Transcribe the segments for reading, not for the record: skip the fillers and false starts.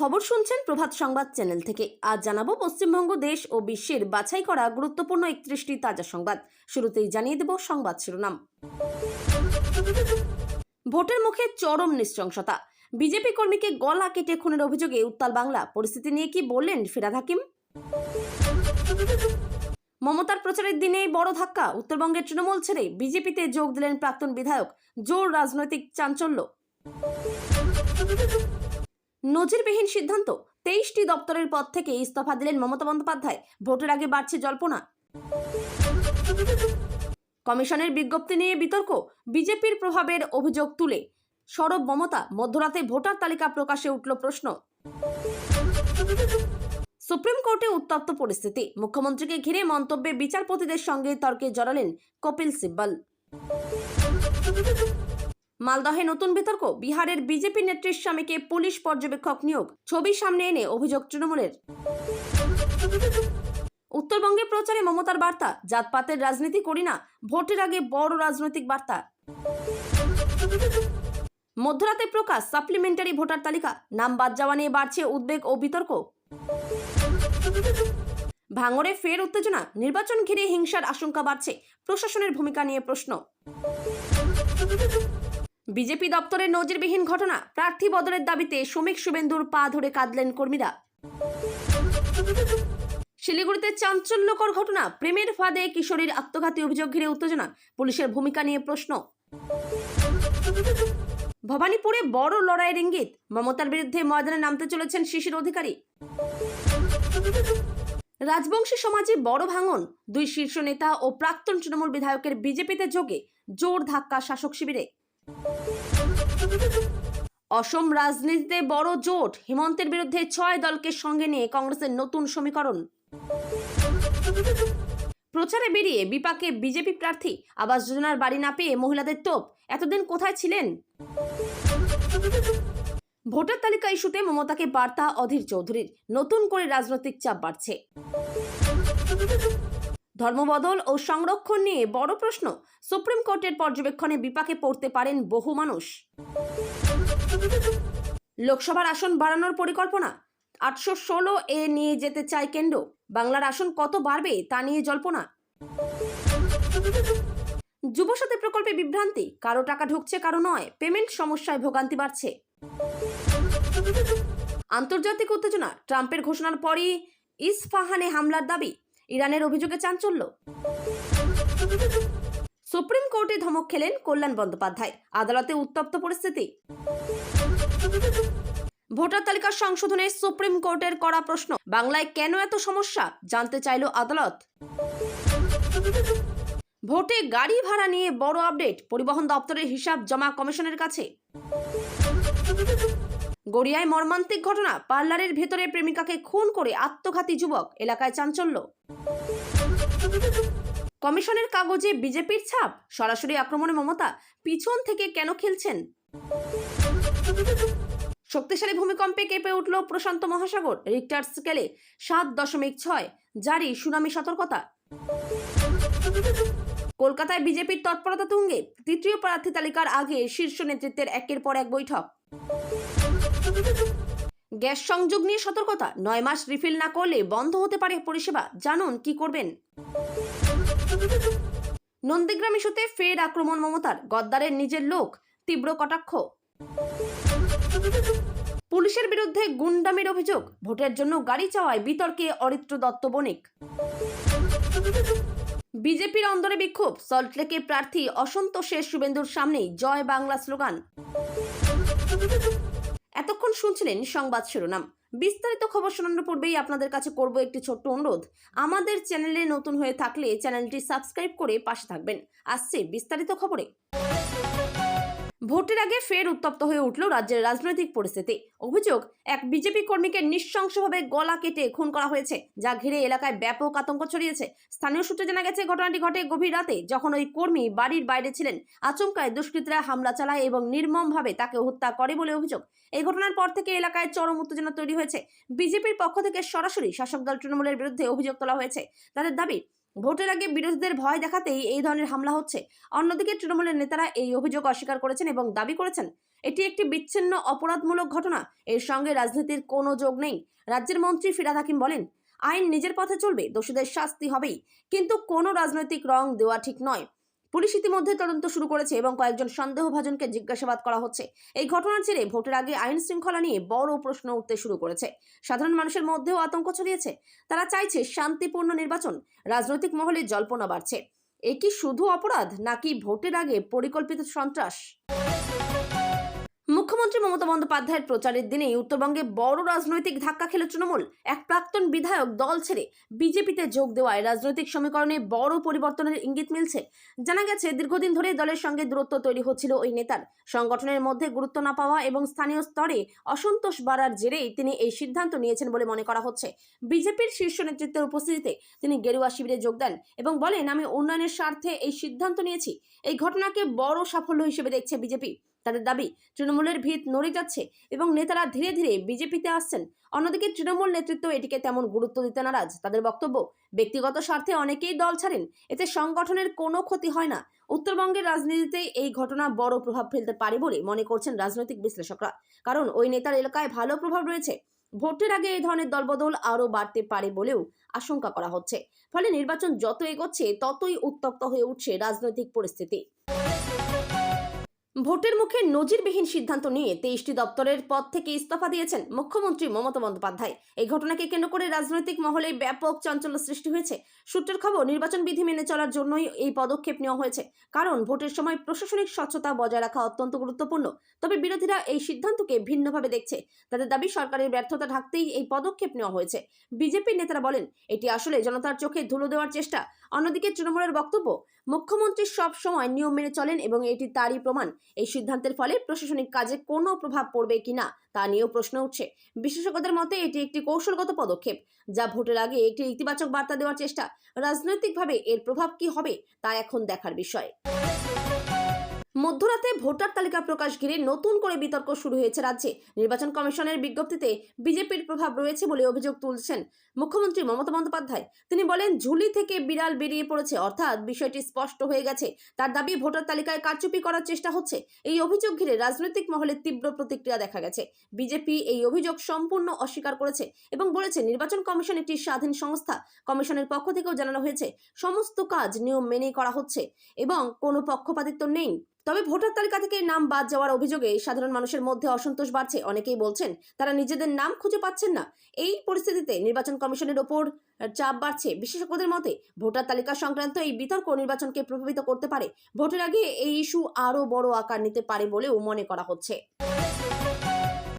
খবর শুনছেন প্রভাত সংবাদ চ্যানেল থেকে। আজ জানাবো পশ্চিমবঙ্গ দেশ ও বিশ্বের বাছাই করা গুরুত্বপূর্ণ 31টি তাজা সংবাদ। শুরুতেই জানিয়ে দেব সংবাদ শিরোনাম। ভোটের মুখে চরম নৃশংসতা, বিজেপি কর্মীকে গলা কেটে খুনের অভিযোগে উত্তাল বাংলা। পরিস্থিতি নিয়ে কি বললেন ফিরহাদ হাকিম? মমতার প্রচারের দিনেই বড় ধাক্কা, উত্তরবঙ্গের তৃণমূল ছেড়ে বিজেপিতে যোগ দিলেন প্রাক্তন বিধায়ক। জোর রাজনৈতিক চাঞ্চল্য। নজিরবিহীন সিদ্ধান্ত, 23টি দপ্তরের পদ থেকে ইস্তফা দিলেন মমতা বন্দ্যোপাধ্যায়। ভোটের আগে বাড়ছে জল্পনা। কমিশনের বিজ্ঞপ্তি নিয়ে বিতর্ক, বিজেপির প্রভাবের অভিযোগ তুলে সরব মমতা। মধ্যরাতে ভোটার তালিকা প্রকাশে উঠল প্রশ্ন। সুপ্রিম কোর্টে উত্তপ্ত পরিস্থিতি, মুখ্যমন্ত্রীকে ঘিরে মন্তব্যে বিচারপতিদের সঙ্গে তর্কে জড়ালেন কপিল সিব্বল। মালদহে নতুন বিতর্ক, বিহারের বিজেপি নেত্রীর স্বামীকে পুলিশ পর্যবেক্ষক নিয়োগ। ছবি সামনে এনে অভিযোগ তৃণমূলের। উত্তরবঙ্গে প্রচারে মমতার বার্তা, জাতপাতের রাজনীতি করি না, ভোটের আগে বড় রাজনৈতিক বার্তা। মধ্যরাতে প্রকাশ সাপ্লিমেন্টারি ভোটার তালিকা, নাম বাদ যাওয়া নিয়ে বাড়ছে উদ্বেগ ও বিতর্ক। ভাঙড়ে ফের উত্তেজনা, নির্বাচন ঘিরে হিংসার আশঙ্কা বাড়ছে, প্রশাসনের ভূমিকা নিয়ে প্রশ্ন। বিজেপি দপ্তরের নজিরবিহীন ঘটনা, প্রার্থী বদলের দাবিতে শ্রমিক শুভেন্দুর পা ধরে কাঁদলেন কর্মীরা। শিলিগুড়িতে চাঞ্চল্যকর ঘটনা, প্রেমের ফাঁদে কিশোরীর আত্মঘাতী অভিযোগ ঘিরে উত্তেজনা, পুলিশের ভূমিকা নিয়ে প্রশ্ন। ভবানীপুরে বড় লড়াইয়ের ইঙ্গিত, মমতার বিরুদ্ধে ময়দানে নামতে চলেছেন শিশির অধিকারী। রাজবংশী সমাজে বড় ভাঙন, দুই শীর্ষ নেতা ও প্রাক্তন তৃণমূল বিধায়কের বিজেপিতে যোগে জোর ধাক্কা শাসক শিবিরে। অসম রাজনীতিতে বড় জোট, হিমন্তের বিরুদ্ধে 6 দলকে সঙ্গে নিয়ে কংগ্রেসের নতুন সমীকরণ। প্রচারে বেরিয়ে বিপাকে বিজেপি প্রার্থী, আবাস যোজনার বাড়ি না পেয়ে মহিলাদের তোপ, এতদিন কোথায় ছিলেন? ভোটার তালিকা ইস্যুতে মমতাকে বার্তা অধীর চৌধুরীর, নতুন করে রাজনৈতিক চাপ বাড়ছে। ধর্মবদল ও সংরক্ষণ নিয়ে বড় প্রশ্ন, সুপ্রিম কোর্টের পর্যবেক্ষণে বিপাকে পড়তে পারেন বহু মানুষ। লোকসভার আসন বাড়ানোর পরিকল্পনা, 816 এ নিয়ে যেতে চায় কেন্দ্র। বাংলার আসন কত বাড়বে তা নিয়ে জল্পনা। যুবসাথী প্রকল্পে বিভ্রান্তি, কারো টাকা ঢুকছে কারো নয়, পেমেন্ট সমস্যায় ভোগান্তি বাড়ছে। আন্তর্জাতিক উত্তেজনা, ট্রাম্পের ঘোষণার পরই ইস্পাহানে হামলার দাবি, ইরানের অভিযোগে চাঞ্চল্য। সুপ্রিম কোর্টে ধমক খেলেন কল্যাণ বন্দ্যোপাধ্যায়, আদালতে উত্তপ্ত পরিস্থিতি। ভোটার তালিকা সংশোধনে সুপ্রিম কোর্টের কড়া প্রশ্ন, বাংলায় কেন এত সমস্যা জানতে চাইল আদালত। ভোটে গাড়ি ভাড়া নিয়ে বড় আপডেট, পরিবহন দপ্তরের হিসাব জমা কমিশনের কাছে। গড়িয়ায় মর্মান্তিক ঘটনা, পার্লারের ভেতরে প্রেমিকাকে খুন করে আত্মঘাতী যুবক, এলাকায় চাঞ্চল্য। কমিশনের কাগজে বিজেপির ছাপ, সরাসরি আক্রমণে মমতা, পিছন থেকে কেন খেলছেন? শক্তিশালী ভূমিকম্পে কেঁপে উঠল প্রশান্ত মহাসাগর, রিক্টার স্কেলে 7.6, জারি সুনামি সতর্কতা। কলকাতায় বিজেপির তৎপরতা তুঙ্গে, তৃতীয় প্রার্থী তালিকার আগে শীর্ষ নেতৃত্বের একের পর এক বৈঠক। গ্যাস সংযোগ নিয়ে সতর্কতা, 9 মাস রিফিল না করলে বন্ধ হতে পারে পরিষেবা, জানুন কি করবেন। নন্দীগ্রাম ইস্যুতে ফের আক্রমণ মমতার, গদ্দারের নিজের লোক, তীব্র কটাক্ষ। পুলিশের বিরুদ্ধে গুন্ডামির অভিযোগ, ভোটের জন্য গাড়ি চাওয়ায় বিতর্কে অরিত্র দত্ত বণিক। বিজেপির অন্দরে বিক্ষোভ, সল্টলেকে প্রার্থী অসন্তোষের শুভেন্দুর সামনেই জয় বাংলা স্লোগান। এতক্ষণ শুনছিলেন সংবাদ শিরোনাম। বিস্তারিত খবর শোনানোর পূর্বেই আপনাদের কাছে করব একটি ছোট্ট অনুরোধ, আমাদের চ্যানেলে নতুন হয়ে থাকলে চ্যানেলটি সাবস্ক্রাইব করে পাশে থাকবেন। আসছে বিস্তারিত খবরে। ভোটের আগে ফের উত্তপ্ত হয়ে উঠল রাজ্যের রাজনৈতিক পরিস্থিতি। অভিযোগ, এক বিজেপি কর্মীকে নৃশংসভাবে গলা কেটে খুন করা হয়েছে, যা ঘিরে এলাকায় ব্যাপক আতঙ্ক ছড়িয়েছে। স্থানীয় সূত্রে জানা গেছে, ঘটনাটি ঘটে গভীর রাতে, যখন ওই কর্মী বাড়ির বাইরে ছিলেন। আচমকায় দুষ্কৃতীরা হামলা চালায় এবং নির্মমভাবে তাকে হত্যা করে বলে অভিযোগ। এই ঘটনার পর থেকে এলাকায় চরম উত্তেজনা তৈরি হয়েছে। বিজেপির পক্ষ থেকে সরাসরি শাসক দল তৃণমূলের বিরুদ্ধে অভিযোগ তোলা হয়েছে। তাদের দাবি, ভোটের আগে বিরোধীদের ভয় দেখাতেই এই ধরনের হামলা হচ্ছে। অন্যদিকে তৃণমূলের নেতারা এই অভিযোগ অস্বীকার করেছেন এবং দাবি করেছেন এটি একটি বিচ্ছিন্ন অপরাধমূলক ঘটনা, এর সঙ্গে রাজনীতির কোনো যোগ নেই। রাজ্যের মন্ত্রী ফিরহাদ হাকিম বলেন, আইন নিজের পথে চলবে, দোষীদের শাস্তি হবেই, কিন্তু কোনো রাজনৈতিক রং দেওয়া ঠিক নয়। পুলিশ ইতিমধ্যে তদন্ত শুরু করেছে এবং কয়েকজন সন্দেহভাজনকে জিজ্ঞাসাবাদ করা হচ্ছে। এই ঘটনার জেরে ভোটের আগে আইন শৃঙ্খলা নিয়ে বড় প্রশ্ন উঠতে শুরু করেছে। সাধারণ মানুষের মধ্যেও আতঙ্ক ছড়িয়েছে। তারা চাইছে শান্তিপূর্ণ নির্বাচন। রাজনৈতিক মহলে জল্পনা বাড়ছে, এ কি শুধু অপরাধ নাকি ভোটের আগে পরিকল্পিত সন্ত্রাস? মুখ্যমন্ত্রী মমতা বন্দ্যোপাধ্যায়ের প্রচারের দিনেই উত্তরবঙ্গে বড় রাজনৈতিক ধাক্কা খেল তৃণমূল। এক প্রাক্তন বিধায়ক দল ছেড়ে বিজেপিতে যোগ দেওয়ায় রাজনৈতিক সমীকরণে বড় পরিবর্তনের ইঙ্গিত মিলছে। জানা গেছে, দীর্ঘদিন ধরে দলের সঙ্গে দূরত্ব তৈরি হচ্ছিল ওই নেতার। সংগঠনের মধ্যে গুরুত্ব না পাওয়া এবং স্থানীয় স্তরে অসন্তোষ বাড়ার জেরেই তিনি এই সিদ্ধান্ত নিয়েছেন বলে মনে করা হচ্ছে। বিজেপির শীর্ষ নেতৃত্বের উপস্থিতিতে তিনি গেরুয়া শিবিরে যোগ দেন এবং বলেন, আমি উন্নয়নের স্বার্থে এই সিদ্ধান্ত নিয়েছি। এই ঘটনাকে বড় সাফল্য হিসেবে দেখছে বিজেপি। তাদের দাবি, তৃণমূলের ভিত নড়ে যাচ্ছে এবং নেতারা ধীরে ধীরে বিজেপিতে আসছেন। অন্যদিকে তৃণমূল নেতৃত্ব এটিকে তেমন গুরুত্ব দিতে নারাজ। তাদের বক্তব্য, ব্যক্তিগত স্বার্থে অনেকেই দল ছাড়েন, এতে সংগঠনের কোনো ক্ষতি হয় না। উত্তরবঙ্গের রাজনীতিতে এই ঘটনা বড় প্রভাব ফেলতে পারে বলে মনে করছেন রাজনৈতিক বিশ্লেষকরা, কারণ ওই নেতার এলাকায় ভালো প্রভাব রয়েছে। ভোটের আগে এই ধরনের দলবদল আরও বাড়তে পারে বলেও আশঙ্কা করা হচ্ছে। ফলে নির্বাচন যত এগোচ্ছে ততই উত্তপ্ত হয়ে উঠছে রাজনৈতিক পরিস্থিতি। ভোটের মুখে নজিরবিহীন সিদ্ধান্ত নিয়ে 23টি দপ্তরের পদ থেকে ইস্তফা দিয়েছেন মুখ্যমন্ত্রী মমতা বন্দ্যোপাধ্যায়। এই ঘটনাকে কেন্দ্র করে রাজনৈতিক মহলে ব্যাপক চাঞ্চল্য সৃষ্টি হয়েছে। সূত্রের খবর, নির্বাচন বিধি মেনে চলার জন্যই এই পদক্ষেপ নেওয়া হয়েছে, কারণ ভোটের সময় প্রশাসনিক স্বচ্ছতা বজায় রাখা অত্যন্ত গুরুত্বপূর্ণ। তবে বিরোধীরা এই সিদ্ধান্তকে ভিন্নভাবে দেখছে। তাদের দাবি, সরকারের ব্যর্থতা ঢাকতেই এই পদক্ষেপ নেওয়া হয়েছে। বিজেপির নেতারা বলেন, এটি আসলে জনতার চোখে ধুলো দেওয়ার চেষ্টা। অন্যদিকে তৃণমূলের বক্তব্য, মুখ্যমন্ত্রী সব সময় নিয়ম মেনে চলেন এবং এটি তারই প্রমাণ। এই সিদ্ধান্তের ফলে প্রশাসনিক কাজে কোনো প্রভাব পড়বে কিনা তা নিয়েও প্রশ্ন উঠছে। বিশেষজ্ঞদের মতে এটি একটি কৌশলগত পদক্ষেপ, যা ভোটের আগে একটি ইতিবাচক বার্তা দেওয়ার চেষ্টা। রাজনৈতিকভাবে এর প্রভাব কি হবে তা এখন দেখার বিষয়। মধ্যরাতে ভোটার তালিকা প্রকাশ ঘিরে নতুন করে বিতর্ক শুরু হয়েছে রাজ্যে। নির্বাচন কমিশনের বিজ্ঞপ্তিতে বিজেপির প্রভাব রয়েছে বলে অভিযোগ তুলছেন মুখ্যমন্ত্রী মমতা বন্দ্যোপাধ্যায়। তিনি বলেন, ঝুলি থেকে বিড়াল বেরিয়ে পড়েছে, অর্থাৎ বিষয়টি স্পষ্ট হয়ে গেছে। তার দাবি, ভোটার তালিকায় কারচুপি করার চেষ্টা হচ্ছে। এই অভিযোগ ঘিরে রাজনৈতিক মহলে তীব্র প্রতিক্রিয়া দেখা গেছে। বিজেপি এই অভিযোগ সম্পূর্ণ অস্বীকার করেছে এবং বলেছে, নির্বাচন কমিশন একটি স্বাধীন সংস্থা। কমিশনের পক্ষ থেকেও জানানো হয়েছে, সমস্ত কাজ নিয়ম মেনেই করা হচ্ছে এবং কোনো পক্ষপাতিত্ব নেই। তবে ভোটার তালিকা থেকে নাম বাদ যাওয়ার অভিযোগে সাধারণ মানুষের মধ্যে অসন্তোষ বাড়ছে। অনেকেই বলছেন, তারা নিজেদের নাম খুঁজে পাচ্ছেন না। এই পরিস্থিতিতে নির্বাচন কমিশনের ওপর চাপ বাড়ছে। বিশেষজ্ঞদের মতে, ভোটার তালিকা সংক্রান্ত এই বিতর্ক নির্বাচনকে প্রভাবিত করতে পারে। ভোটের আগে এই ইস্যু আরও বড় আকার নিতে পারে বলেও মনে করা হচ্ছে।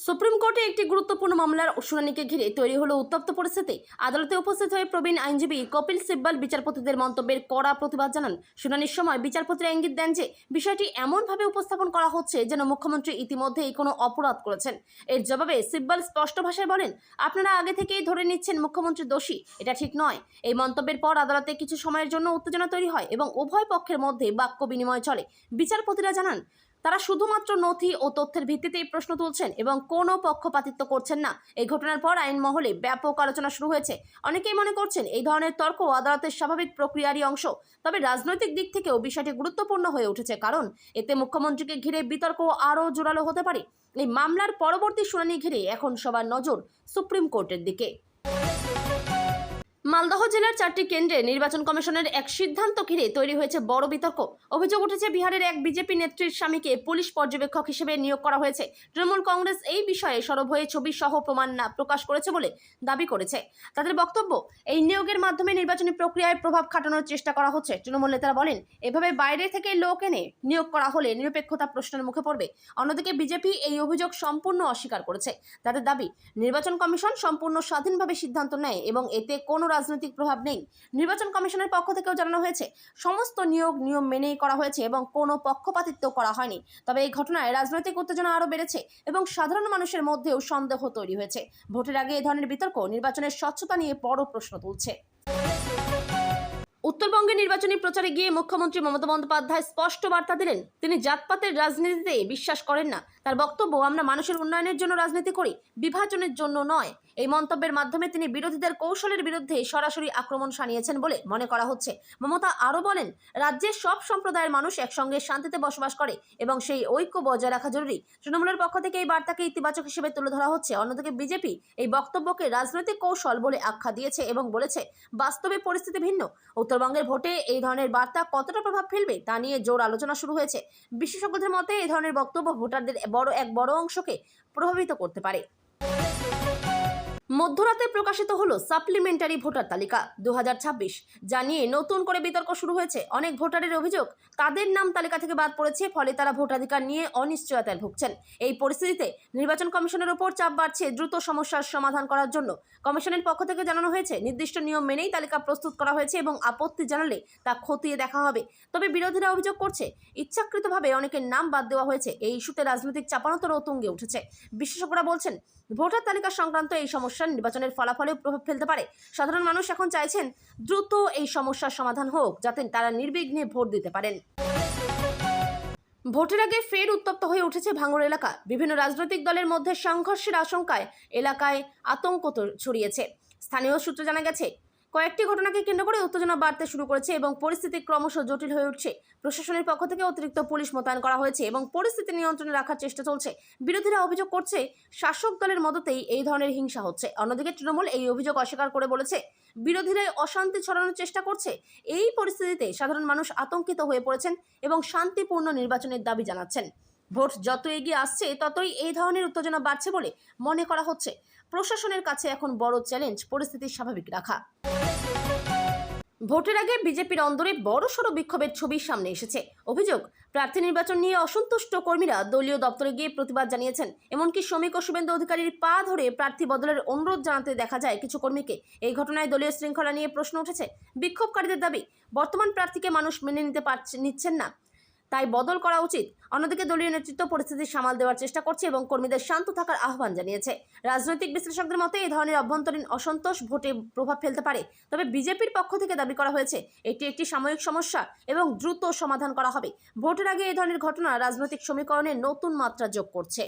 সুপ্রিম কোর্টে একটি গুরুত্বপূর্ণ মামলার শুনানিকে ঘিরে তৈরি হলো উত্তপ্ত পরিস্থিতি। আদালতে উপস্থিত হয়ে প্রবীণ আইনজীবী কপিল সিব্বল বিচারপতিদের মন্তব্যের কড়া প্রতিবাদ জানান। শুনানির সময় বিচারপতিরা ইঙ্গিত দেন যে বিষয়টি এমনভাবে উপস্থাপন করা হচ্ছে যেন মুখ্যমন্ত্রী ইতিমধ্যেই কোনো অপরাধ করেছেন। এর জবাবে সিব্বল স্পষ্ট ভাষায় বলেন, আপনারা আগে থেকেই ধরে নিচ্ছেন মুখ্যমন্ত্রী দোষী, এটা ঠিক নয়। এই মন্তব্যের পর আদালতে কিছু সময়ের জন্য উত্তেজনা তৈরি হয় এবং উভয় পক্ষের মধ্যে বাক্য বিনিময় চলে। বিচারপতিরা জানান, তারা শুধুমাত্র নথি ও তথ্যের ভিত্তিতেই প্রশ্ন তুলছেন এবং কোনো পক্ষপাতিত্ব করছেন না। এই ঘটনার পর আইন মহলে ব্যাপক আলোচনা শুরু হয়েছে। অনেকেই মনে করছেন, এই ধরনের তর্ক আদালতের স্বাভাবিক প্রক্রিয়ারই অংশ। তবে রাজনৈতিক দিক থেকেও বিষয়টি গুরুত্বপূর্ণ হয়ে উঠেছে, কারণ এতে মুখ্যমন্ত্রীকে ঘিরে বিতর্ক আরও জোরালো হতে পারে। এই মামলার পরবর্তী শুনানি ঘিরে এখন সবার নজর সুপ্রিম কোর্টের দিকে। মালদহ জেলার 4টি কেন্দ্রে নির্বাচন কমিশনের এক সিদ্ধান্ত ঘিরে তৈরি হয়েছে বড় বিতর্ক। অভিযোগ উঠেছে, বিহারের এক বিজেপি নেত্রীর স্বামীকে পুলিশ পর্যবেক্ষক হিসেবে নিয়োগ করা হয়েছে। তৃণমূল কংগ্রেস এই বিষয়ে সরব হয়ে ছবি সহ প্রমাণ না প্রকাশ করেছে বলে দাবি করেছে। তাদের বক্তব্য, এই নিয়োগের মাধ্যমে নির্বাচনী প্রক্রিয়ায় প্রভাব খাটানোর চেষ্টা করা হচ্ছে। তৃণমূল নেতারা বলেন, এভাবে বাইরে থেকে লোক এনে নিয়োগ করা হলে নিরপেক্ষতা প্রশ্নের মুখে পড়বে। অন্যদিকে বিজেপি এই অভিযোগ সম্পূর্ণ অস্বীকার করেছে। তাদের দাবি, নির্বাচন কমিশন সম্পূর্ণ স্বাধীনভাবে সিদ্ধান্ত নেয় এবং এতে কোনো রাজনৈতিক প্রভাব নেই। নির্বাচন কমিশনের পক্ষ থেকেও জানানো হয়েছে, সমস্ত নিয়োগ নিয়ম মেনেই করা হয়েছে এবং কোনো পক্ষপাতিত্ব করা হয়নি। তবে এই ঘটনায় রাজনৈতিক উত্তেজনা আরও বেড়েছে এবং সাধারণ মানুষের মধ্যেও সন্দেহ তৈরি হয়েছে। ভোটের আগে এই ধরনের বিতর্ক নির্বাচনের স্বচ্ছতা নিয়ে বড় প্রশ্ন তুলছে। উত্তরবঙ্গে নির্বাচনী প্রচারে গিয়ে মুখ্যমন্ত্রী মমতা বন্দ্যোপাধ্যায় স্পষ্ট বার্তা দিলেন, তিনি জাতপাতের রাজনীতিতে বিশ্বাস করেন না। তার বক্তব্য, আমরা মানুষের উন্নয়নের জন্য রাজনীতি করি, বিভাজনের জন্য নয়। এই মন্তব্যের মাধ্যমে তিনি বিরোধীদের কৌশলের বিরুদ্ধে সরাসরি আক্রমণ শানিয়েছেন বলে মনে করা হচ্ছে। মমতা আরও বলেন, রাজ্যের সব সম্প্রদায়ের মানুষ একসঙ্গে শান্তিতে বসবাস করে এবং সেই ঐক্য বজায় রাখা জরুরি। তৃণমূলের পক্ষ থেকে এই বার্তাকে ইতিবাচক হিসেবে তুলে ধরা হচ্ছে। অন্যদিকে বিজেপি এই বক্তব্যকে রাজনৈতিক কৌশল বলে আখ্যা দিয়েছে এবং বলেছে বাস্তবে পরিস্থিতি ভিন্ন। উত্তরবঙ্গের ভোটে এই ধরনের বার্তা কতটা প্রভাব ফেলবে তা নিয়ে জোর আলোচনা শুরু হয়েছে। বিশেষজ্ঞদের মতে এই ধরনের বক্তব্য ভোটারদের বড় অংশকে প্রভাবিত করতে পারে। মধ্যরাতে প্রকাশিত হলো সাপ্লিমেন্টারি ভোটার তালিকা 2026, যা নিয়ে নতুন করে বিতর্ক শুরু হয়েছে। অনেক ভোটারের অভিযোগ তাদের নাম তালিকা থেকে বাদ পড়েছে, ফলে তারা ভোটাধিকার নিয়ে অনিশ্চয়তায় ভুগছেন। এই পরিস্থিতিতে নির্বাচন কমিশনের উপর চাপ বাড়ছে দ্রুত সমস্যার সমাধান করার জন্য। কমিশনের পক্ষ থেকে জানানো হয়েছে, নির্দিষ্ট নিয়ম মেনেই তালিকা প্রস্তুত করা হয়েছে এবং আপত্তি জানালে তা খতিয়ে দেখা হবে। তবে বিরোধীরা অভিযোগ করছে ইচ্ছাকৃতভাবে অনেকের নাম বাদ দেওয়া হয়েছে। এই ইস্যুতে রাজনৈতিক চাপানোতর তুঙ্গে উঠেছে। বিশেষজ্ঞরা বলছেন, ভোটার তালিকা সংক্রান্ত এই সমস্যা নির্বাচনের ফলাফলেও প্রভাব ফেলতে পারে। সাধারণ মানুষ এখন চাইছেন দ্রুত এই সমস্যার সমাধান হোক, যাতে তারা নির্বিঘ্নে ভোট দিতে পারেন। ভোটের আগে ফের উত্তপ্ত হয়ে উঠেছে ভাঙড় এলাকা। বিভিন্ন রাজনৈতিক দলের মধ্যে সংঘর্ষের আশঙ্কায় এলাকায় আতঙ্ক ছড়িয়েছে। স্থানীয় সূত্রে জানা গেছে, কয়েকটি ঘটনাকে কেন্দ্র করে উত্তেজনা বাড়তে শুরু করেছে এবং পরিস্থিতি ক্রমশ জটিল হয়ে উঠছে। প্রশাসনের পক্ষ থেকে অতিরিক্ত পুলিশ মোতায়েন করা হয়েছে এবং পরিস্থিতি নিয়ন্ত্রণে রাখার চেষ্টা চলছে। বিরোধীরা অভিযোগ করছে শাসক দলের মদতেই এই ধরনের হিংসা হচ্ছে। অন্যদিকে তৃণমূল এই অভিযোগ অস্বীকার করে বলেছে, বিরোধীরাই অশান্তি ছড়ানোর চেষ্টা করছে। এই পরিস্থিতিতে সাধারণ মানুষ আতঙ্কিত হয়ে পড়েছেন এবং শান্তিপূর্ণ নির্বাচনের দাবি জানাচ্ছেন। ভোট যত এগিয়ে আসছে ততই এই ধরনের উত্তেজনা বাড়ছে বলে মনে করা হচ্ছে। প্রশাসনের কাছে এখন বড় চ্যালেঞ্জ পরিস্থিতি স্বাভাবিক রাখা। ভোটের আগে বিজেপির অন্দরে বড়সড় বিক্ষোভের ছবি সামনে এসেছে। অভিযোগ, প্রার্থী নির্বাচন নিয়ে অসন্তুষ্ট কর্মীরা দলীয় দপ্তরে গিয়ে প্রতিবাদ জানিয়েছেন। এমনকি শ্রমিক ও শুভেন্দু অধিকারীর পা ধরে প্রার্থী বদলের অনুরোধ জানাতে দেখা যায় কিছু কর্মীকে। এই ঘটনায় দলীয় শৃঙ্খলা নিয়ে প্রশ্ন উঠেছে। বিক্ষোভকারীদের দাবি, বর্তমান প্রার্থীকে মানুষ মেনে নিচ্ছেন না, তাই বদল করা উচিত। অন্যদিকে দলীয় নেতৃত্ব পরিস্থিতি সামাল দেওয়ার চেষ্টা করছে এবং কর্মীদের শান্ত থাকার আহ্বান জানিয়েছে। রাজনৈতিক বিশ্লেষকদের মতে এই ধরনের অভ্যন্তরীণ অসন্তোষ ভোটে প্রভাব ফেলতে পারে। তবে বিজেপির পক্ষ থেকে দাবি করা হয়েছে এটি একটি সাময়িক সমস্যা এবং দ্রুত সমাধান করা হবে। ভোটের আগে এই ধরনের ঘটনা রাজনৈতিক সমীকরণে নতুন মাত্রা যোগ করছে।